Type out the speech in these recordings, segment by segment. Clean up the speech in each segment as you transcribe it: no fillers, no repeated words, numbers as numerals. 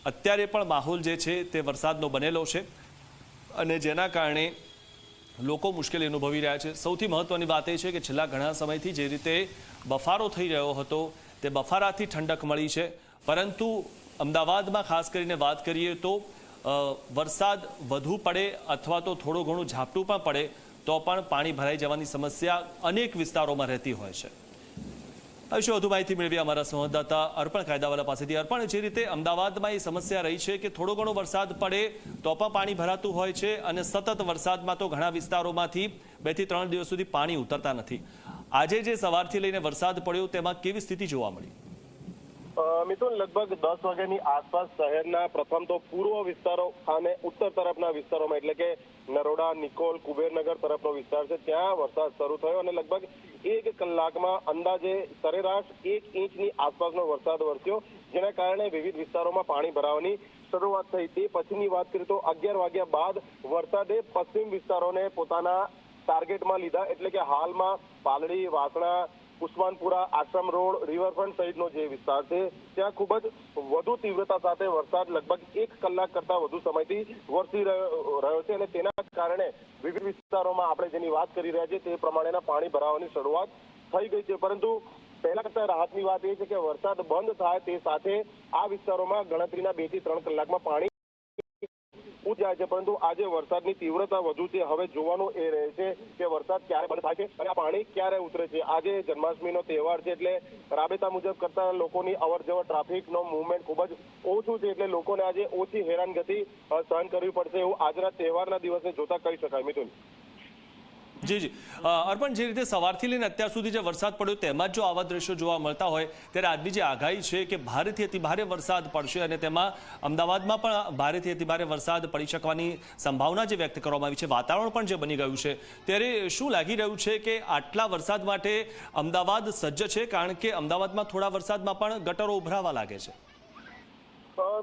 અત્યારે પણ માહોલ જે છે તે વરસાદનો બનેલો છે અને જેના કારણે લોકો મુશ્કેલી અનુભવી રહ્યા છે। સૌથી મહત્વની વાત એ છે કે છેલ્લા ઘણા સમયથી જે રીતે બફારો થઈ રહ્યો હતો તે બફારાથી ઠંડક મળી છે, પરંતુ અમદાવાદમાં ખાસ કરીને વાત કરીએ તો વરસાદ વધુ પડે અથવા તો થોડું ઘણું ઝાપટું પણ પડે તો પણ પાણી ભરાઈ જવાની સમસ્યા અનેક વિસ્તારોમાં રહેતી હોય છે। આ વિશે વધુ માહિતી મેળવી અમારા સંવાદદાતા અર્પણ કાયદાવાલા પાસેથી। અર્પણ, જે રીતે અમદાવાદમાં એ સમસ્યા રહી છે કે થોડો ઘણો વરસાદ પડે તો પણ પાણી ભરાતું હોય છે અને સતત વરસાદમાં તો ઘણા વિસ્તારોમાંથી 2 થી 3 દિવસ સુધી પાણી ઉતરતા નથી। આજે જે સવારથી લઈને વરસાદ પડ્યો તેમાં કેવી સ્થિતિ જોવા મળી? મિથુન, લગભગ 10 વાગ્યાની આસપાસ શહેરના પ્રથમ તો પૂર્વ વિસ્તારો અને ઉત્તર તરફના વિસ્તારોમાં એટલે કે નરોડા, નિકોલ, કુબેરનગર તરફનો વિસ્તાર છે ત્યાં વરસાદ શરૂ થયો અને લગભગ 1 કલાકમાં અંદાજે સરેરાશ 1 ઇંચની આસપાસનો વરસાદ વરસ્યો, જેના કારણે વિવિધ વિસ્તારોમાં પાણી ભરાવાની શરૂઆત થઈ। તે પછીની વાત કરીએ તો 11 વાગ્યા બાદ વરસાદે પશ્ચિમ વિસ્તારોને પોતાના ટાર્ગેટમાં લીધા, એટલે કે હાલમાં પાલડી, વાસણા, ઉસ્માનપુરા, આશ્રમ રોડ, રિવરફ્રન્ટ સહિતનો જે વિસ્તાર છે ત્યાં ખૂબ જ વધુ તીવ્રતા સાથે વરસાદ લગભગ 1 કલાક કરતા વધુ સમયથી વરસી રહ્યો છે અને તેના કારણે વિવિધ વિસ્તારોમાં આપણે જેની વાત કરી રહ્યા છીએ તે પ્રમાણેના પાણી ભરાવાની શરૂઆત થઈ ગઈ છે। પરંતુ પહેલા કરતા રાહતની વાત એ છે કે વરસાદ બંધ થાય તે સાથે આ વિસ્તારોમાં ગણતરીના 2 થી 3 કલાકમાં પાણી જાય છે, પરંતુ આજે વરસાદની તીવ્રતા વધુ છે। હવે જોવાનું એ રહે છે કે વરસાદ ક્યારે બંધ થાય છે અને આ પાણી ક્યારે ઉતરે છે। આજે જન્માષ્ટમીનો તહેવાર છે એટલે રાબેતા મુજબ કરતા લોકોની અવરજવર, ટ્રાફિકનો મૂવમેન્ટ ખૂબ જ ઓછું છે, એટલે લોકોને આજે ઓછી હેરાનગતિ સહન કરવી પડશે એવું આજના તહેવારના દિવસે જોતા કહી શકાય। મિથુન, જી અર્પણ, જે રીતે સવારથી લઈને અત્યાર સુધી જે વરસાદ પડ્યો તેમાં જો આવા દ્રશ્યો જોવા મળતા હોય ત્યારે આજની જે આગાહી છે કે ભારેથી અતિભારે વરસાદ પડશે અને તેમાં અમદાવાદમાં પણ ભારેથી અતિભારે વરસાદ પડી શકવાની સંભાવના જે વ્યક્ત કરવામાં આવી છે, વાતાવરણ પણ જે બની ગયું છે, ત્યારે શું લાગી રહ્યું છે કે આટલા વરસાદ માટે અમદાવાદ સજ્જ છે? કારણ કે અમદાવાદમાં થોડા વરસાદમાં પણ ગટરો ઉભરાવા લાગે છે।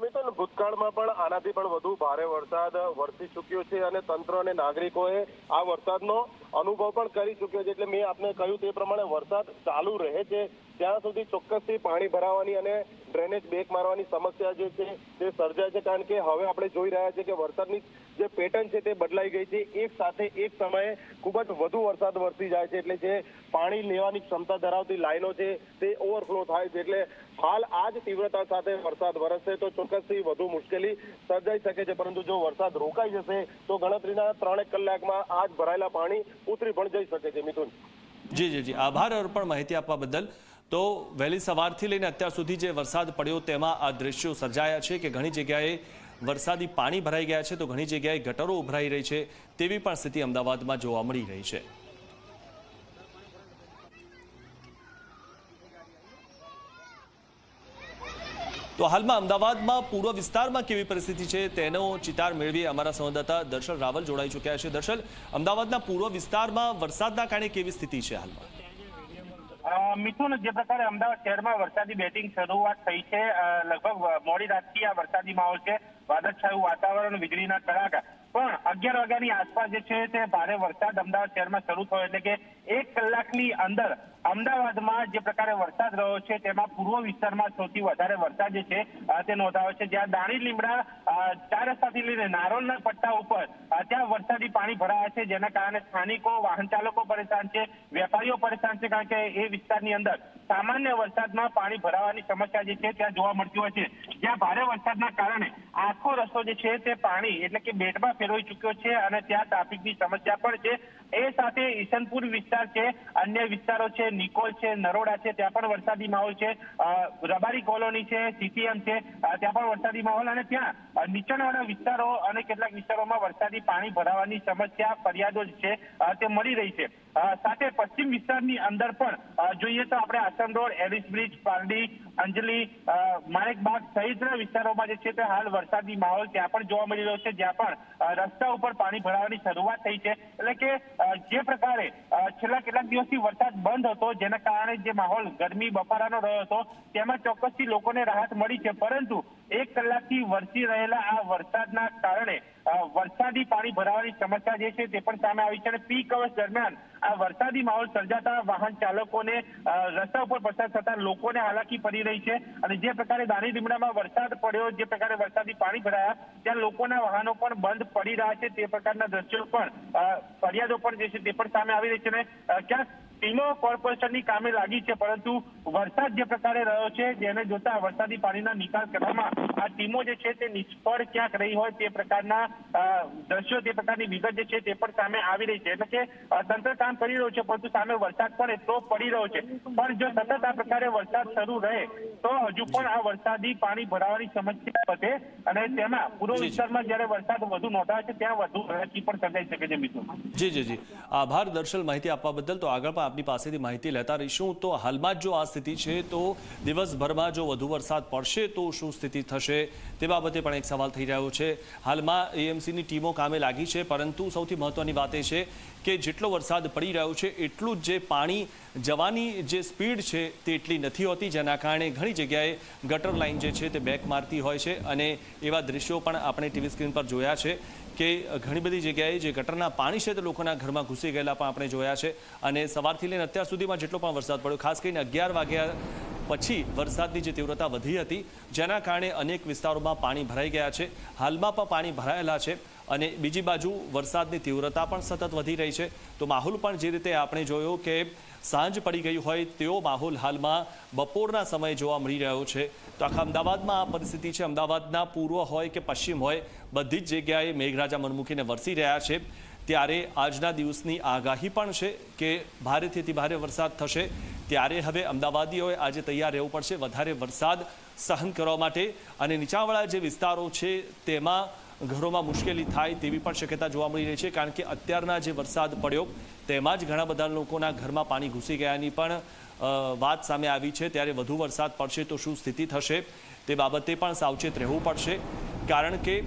મિથુન, ભૂતકાળમાં પણ આનાથી પણ વધુ ભારે વરસાદ વરસી ચૂક્યો છે અને તંત્ર અને નાગરિકોએ આ વરસાદનો અનુભવ પણ કરી ચૂક્યો છે, એટલે મેં આપને કહ્યું તે પ્રમાણે વરસાદ ચાલુ રહે છે ત્યાં સુધી ચોક્કસથી પાણી ભરાવાની અને ડ્રેનેજ બેક મારવાની સમસ્યા જે છે તે સર્જાય છે, કારણ કે હવે આપણે જોઈ રહ્યા છીએ કે વરસાદની જે પેટર્ન છે તે બદલાઈ ગઈ છે। એક સાથે એક સમયે ખૂબ જ વધુ વરસાદ વરસી જાય છે, એટલે જે પાણી લેવાની ક્ષમતા ધરાવતી લાઈનો છે તે ઓવરફ્લો થાય છે, એટલે હાલ આ જ તીવ્રતા સાથે વરસાદ વરસશે તો ચોક્કસથી વધુ મુશ્કેલી સર્જાઈ શકે છે। પરંતુ જો વરસાદ રોકાઈ જશે તો ગણતરીના 3 કલાકમાં આ જ ભરાયેલા પાણી ઉતરી પણ જઈ શકે છે। મિથુન, જી, આભાર અર્પણ માહિતી આપવા બદલ। તો વહેલી સવારથી લઈને અત્યાર સુધી જે વરસાદ પડ્યો તેમાં આ દ્રશ્યો સર્જાયા છે કે ઘણી જગ્યાએ વરસાદી પાણી ભરાઈ ગયા છે તો ઘણી જગ્યાએ ગટરો ઉભરાઈ રહી છે તેવી પણ સ્થિતિ અમદાવાદમાં જોવા મળી રહી છે। તો હાલમાં અમદાવાદમાં પૂર્વ વિસ્તારમાં કેવી પરિસ્થિતિ છે તેનો ચિતાર મેળવી અમારા સંવાદદાતા દર્શન રાવલ જોડાઈ ચૂક્યા છે। દર્શન, અમદાવાદના પૂર્વ વિસ્તારમાં વરસાદના કારણે કેવી સ્થિતિ છે હાલમાં? મિથુન, જે પ્રકારે અમદાવાદ શહેરમાં વરસાદી બેટિંગ શરૂઆત થઈ છે, લગભગ મોડી રાતથી આ વરસાદી માહોલ છે, વાદળછાયું વાતાવરણ, વીજળીના કડાકા, પણ 11 વાગ્યાની આસપાસ જે છે તે ભારે વરસાદ અમદાવાદ શહેરમાં શરૂ થયો, એટલે કે 1 કલાકની અંદર અમદાવાદમાં જે પ્રકારે વરસાદ રહ્યો છે તેમાં પૂર્વ વિસ્તારમાં સૌથી વધારે વરસાદ જે છે તે નોંધાયો છે, જ્યાં દાણી લીમડા 4 રસ્તાથી લઈને નારોલના પટ્ટા ઉપર ત્યાં વરસાદી પાણી ભરાયા છે, જેના કારણે સ્થાનિકો, વાહન ચાલકો પરેશાન છે, વેપારીઓ પરેશાન છે, કારણ કે એ વિસ્તારની અંદર સામાન્ય વરસાદમાં પાણી ભરાવાની સમસ્યા જે છે ત્યાં જોવા મળતી હોય છે, જ્યાં ભારે વરસાદના કારણે આખો રસ્તો જે છે તે પાણી એટલે કે બેટમાં ફેરવાઈ ચૂક્યો છે અને ત્યાં ટ્રાફિકની સમસ્યા પણ છે। એ સાથે ઈશનપુર વિસ્તાર છે, અન્ય વિસ્તારો છે, નિકોલ છે, નરોડા છે, ત્યાં પણ વરસાદી માહોલ છે, રબારી કોલોની છે, સીટીએમ છે, ત્યાં પણ વરસાદી માહોલ અને ત્યાં નીચાણવાળા વિસ્તારો અને કેટલાક વિસ્તારોમાં વરસાદી પાણી ભરાવાની સમસ્યા, ફરિયાદો છે તે મળી રહી છે। સાથે પશ્ચિમ વિસ્તારની અંદર પણ જોઈએ તો આપણે આશ્રમ રોડ, એલિસ બ્રિજ, પારડી, અંજલી, માણેકબાગ સહિતના વિસ્તારોમાં જે છે તે હાલ વરસાદી માહોલ ત્યાં પણ જોવા મળી રહ્યો છે, જ્યાં પણ રસ્તા ઉપર પાણી ભરાવાની શરૂઆત થઈ છે, એટલે કે જે પ્રકારે છેલ્લા કેટલાક દિવસથી વરસાદ બંધ હતો જેના કારણે જે માહોલ ગરમી બફારાનો રહ્યો હતો તેમાં ચોક્કસથી લોકોને રાહત મળી છે, પરંતુ 1 કલાકથી વરસી રહેલા આ વરસાદના કારણે વરસાદી પાણી ભરાવાની સમસ્યા જે છે તે પણ સામે આવી છે અને પીક અવર્સ દરમિયાન આ વરસાદી માહોલ સર્જાતા વાહન ચાલકોને રસ્તા ઉપર પસાર થતા લોકોને હાલાકી પડી રહી છે અને જે પ્રકારે દાણી લીમડામાં વરસાદ પડ્યો, જે પ્રકારે વરસાદી પાણી ભરાયા ત્યાં લોકોના વાહનો પણ બંધ પડી રહ્યા છે તે પ્રકારના દ્રશ્યો પણ ફરિયાદો પણ જે છે તે પણ સામે આવી રહી છે અને ક્યાંક ટીમો કોર્પોરેશનની કામે લાગી છે, પરંતુ વરસાદ જે પ્રકારે રહ્યો છે જેને જોતા વરસાદી પાણીના નિકાલ કરવામાં આ ટીમો જે છે તે નિષ્ફળ ક્યાંક રહી હોય તે પ્રકારના દ્રશ્યો, તે પ્રકારની વિગત જે છે તે પણ સામે આવી રહી છે. એટલે કે તંત્ર કામ કરી રહ્યું છે, પરંતુ સામે વરસાદ પણ એટલો પડી રહ્યો છે. પણ જો સતત આ પ્રકારે વરસાદ શરૂ રહે તો હજુ પણ આ વરસાદી પાણી ભરાવાની સમસ્યા વધે અને તેમાં પૂર્વ વિસ્તારમાં જ્યારે વરસાદ વધુ નોંધાય છે ત્યાં વધુ હાલાકી પણ સર્જાઈ શકે છે. મિત્રો જી આભાર દર્શલ માહિતી આપવા બદલ. તો આગળ પણ આપની પાસેથી માહિતી લેતા રહીશું. તો હાલમાં જો આ સ્થિતિ છે તો દિવસભરમાં જો વધુ વરસાદ પડશે તો શું સ્થિતિ થશે તે બાબતે પણ એક સવાલ થઈ રહ્યો છે. હાલમાં એએમસીની ટીમો કામે લાગી છે, પરંતુ સૌથી મહત્વની વાત એ છે કે જેટલો વરસાદ પડી રહ્યો છે એટલું જ જે પાણી જવાની જે સ્પીડ છે તે એટલી નથી હોતી, જેના કારણે ઘણી જગ્યાએ ગટર લાઇન જે છે તે બેક મારતી હોય છે અને એવા દ્રશ્યો પણ આપણે ટીવી સ્ક્રીન પર જોયા છે કે ઘણી બધી જગ્યાએ જે ગટરના પાણી છે તે લોકોના ઘરમાં ઘૂસી ગયેલા પણ આપણે જોયા છે. અને સવારથી લઈને અત્યાર સુધીમાં જેટલો પણ વરસાદ પડ્યો, ખાસ કરીને 11 વાગ્યા પછી વરસાદની જે તીવ્રતા વધી હતી જેના કારણે અનેક વિસ્તારોમાં પાણી ભરાઈ ગયા છે. હાલમાં પણ પાણી ભરાયેલા છે અને બીજી બાજુ વરસાદની તીવ્રતા પણ સતત વધી રહી છે. તો માહોલ પણ જે રીતે આપણે જોયો કે સાંજ પડી ગઈ હોય તેવો માહોલ હાલમાં બપોરના સમયે જોવા મળી રહ્યો છે. તો આખા અમદાવાદમાં આ પરિસ્થિતિ છે. અમદાવાદના પૂર્વ હોય કે પશ્ચિમ હોય બધી જ જગ્યાએ મેઘરાજા મન મૂકીને વરસી રહ્યા છે. ત્યારે આજના દિવસની આગાહી પણ છે કે ભારેથી અતિ ભારે વરસાદ થશે. ત્યારે હવે અમદાવાદીઓએ આજે તૈયાર રહેવું પડશે વધારે વરસાદ સહન કરવા માટે. અને નીચાણવાળા જે વિસ્તારો છે તેમાં ઘરોમાં મુશ્કેલી થાય તેવી પણ શક્યતા જોવા મળી રહી છે, કારણ કે અત્યારના જે વરસાદ પડ્યો તેમાં જ ઘણા બધા લોકોના ઘરમાં પાણી ઘૂસી ગયાની પણ વાત સામે આવી છે. ત્યારે વધુ વરસાદ પડશે તો શું સ્થિતિ થશે તે બાબતે પણ સાવચેત રહેવું પડશે, કારણ કે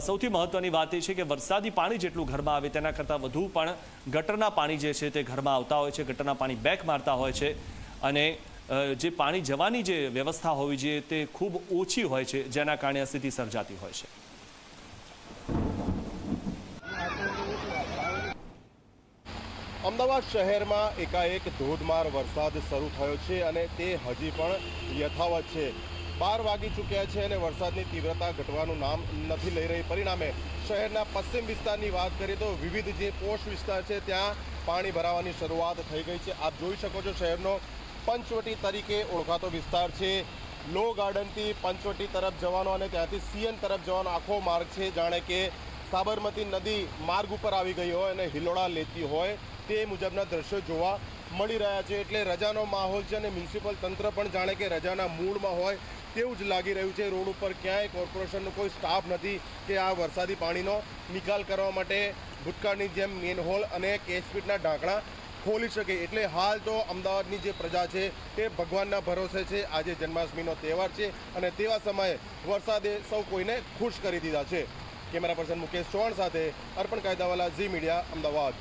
સૌથી મહત્વની વાત એ છે કે વરસાદી પાણી જેટલું ઘરમાં આવે તેના કરતાં વધુ પણ ગટરના પાણી જે છે તે ઘરમાં આવતા હોય છે, ગટરના પાણી બેક મારતા હોય છે અને જે પાણી જવાની જે વ્યવસ્થા હોવી જોઈએ તે ખૂબ ઓછી હોય છે, જેના કારણે આ સ્થિતિ સર્જાતી હોય છે. અમદાવાદ શહેરમાં એકાએક ધોધમાર વરસાદ શરૂ થયો છે અને તે હજી પણ યથાવત છે. 12 વાગી ચૂક્યા છે અને વરસાદની તીવ્રતા ઘટવાનું નામ નથી લઈ રહી. પરિણામે શહેરના પશ્ચિમ વિસ્તારની વાત કરીએ તો વિવિધ જે પોશ વિસ્તાર છે ત્યાં પાણી ભરાવાની શરૂઆત થઈ ગઈ છે. આપ જોઈ શકો છો શહેરનો પંચવટી તરીકે ઓળખાતો વિસ્તાર છે. લો ગાર્ડનથી પંચવટી તરફ જવાનો અને ત્યાંથી સીએન તરફ જવાનો આખો માર્ગ છે જાણે કે સાબરમતી નદી માર્ગ ઉપર આવી ગઈ હોય અને હિલોળા લેતી હોય તે મુજબના દ્રશ્યો જોવા મળી રહ્યા છે. એટલે રજાનો માહોલ છે અને મ્યુનિસિપલ તંત્ર પણ જાણે કે રજાના મૂડમાં હોય તેવું જ લાગી રહ્યું છે. રોડ ઉપર ક્યાંય કોર્પોરેશનનો કોઈ સ્ટાફ નથી કે આ વરસાદી પાણીનો નિકાલ કરવા માટે ભૂતકાળની જેમ મેનહોલ અને કેશપીટના ઢાંકણા ખોલી શકે. એટલે હાલ તો અમદાવાદની જે પ્રજા છે તે ભગવાનના ભરોસે છે. આજે જન્માષ્ટમીનો તહેવાર છે અને તેવા સમયે વરસાદે સૌ કોઈને ખુશ કરી દીધા છે. કેમેરા પર્સન મુકેશ ચૌહાણ સાથે અર્પણ કાયદાવાલા, ઝી મીડિયા, અમદાવાદ.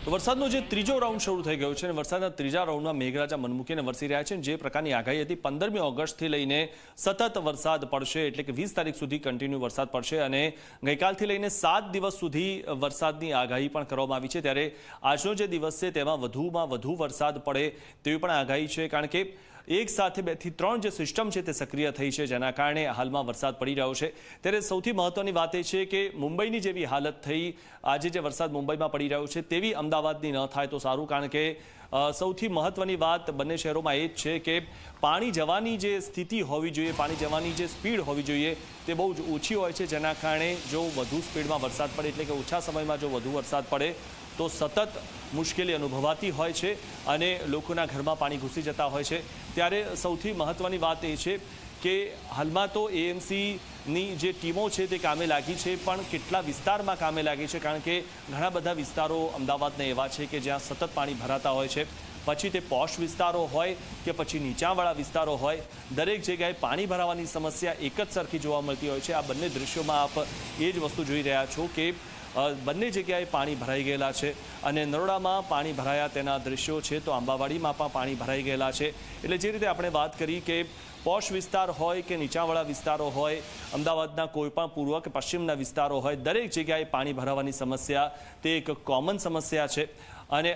તો વરસાદનો જે ત્રીજો રાઉન્ડ શરૂ થઈ ગયો છે અને વરસાદના ત્રીજા રાઉન્ડમાં મેઘરાજા મન મૂકીને વરસી રહ્યા છે. જે પ્રકારની આગાહી હતી 15મી ઓગસ્ટથી લઈને સતત વરસાદ પડશે, એટલે કે 20 તારીખ સુધી કન્ટિન્યુ વરસાદ પડશે અને ગઈકાલથી લઈને 7 દિવસ સુધી વરસાદની આગાહી પણ કરવામાં આવી છે. ત્યારે આજનો જે દિવસ છે તેમાં વધુમાં વધુ વરસાદ પડે તેવી પણ આગાહી છે, કારણ કે એક સાથે 2 થી 3 જે સિસ્ટમ છે તે સક્રિય થઈ છે, જેના કારણે હાલમાં વરસાદ પડી રહ્યો છે. ત્યારે સૌથી મહત્વની વાત એ છે કે મુંબઈની જેવી હાલત થઈ, આજે જે વરસાદ મુંબઈમાં પડી રહ્યો છે તેવી અમદાવાદની ન થાય તો સારું, કારણ કે સૌથી મહત્વની વાત બંને શહેરોમાં એ જ છે કે પાણી જવાની જે સ્થિતિ હોવી જોઈએ, પાણી જવાની જે સ્પીડ હોવી જોઈએ તે બહુ જ ઓછી હોય છે, જેના કારણે જો વધુ સ્પીડમાં વરસાદ પડે એટલે કે ઓછા સમયમાં જો વધુ વરસાદ પડે તો સતત મુશ્કેલી અનુભવાતી હોય છે અને લોકોના ઘરમાં પાણી ઘૂસી જતા હોય છે. ત્યારે સૌથી મહત્વની વાત એ છે કે હાલમાં તો એએમસીની જે ટીમો છે તે કામે લાગી છે, પણ કેટલા વિસ્તારમાં કામે લાગી છે, કારણ કે ઘણા બધા વિસ્તારો અમદાવાદના એવા છે કે જ્યાં સતત પાણી ભરાતા હોય છે. પછી તે પોશ વિસ્તારો હોય કે પછી નીચાણવાળા વિસ્તારો હોય, દરેક જગ્યાએ પાણી ભરાવાની સમસ્યા એક જ સરખી જોવા મળતી હોય છે. આ બંને દૃશ્યોમાં આપ એ જ વસ્તુ જોઈ રહ્યા છો કે બંને જગ્યાએ પાણી ભરાઈ ગયેલા છે અને નરોડામાં પાણી ભરાયા તેના દ્રશ્યો છે તો આંબાવાડીમાં પણ પાણી ભરાઈ ગયેલા છે. એટલે જે રીતે આપણે વાત કરી કે પોશ વિસ્તાર હોય કે નીચાણવાળા વિસ્તારો હોય, અમદાવાદના કોઈ પણ પૂર્વ કે પશ્ચિમના વિસ્તારો હોય, દરેક જગ્યાએ પાણી ભરાવાની સમસ્યા તે એક કોમન સમસ્યા છે અને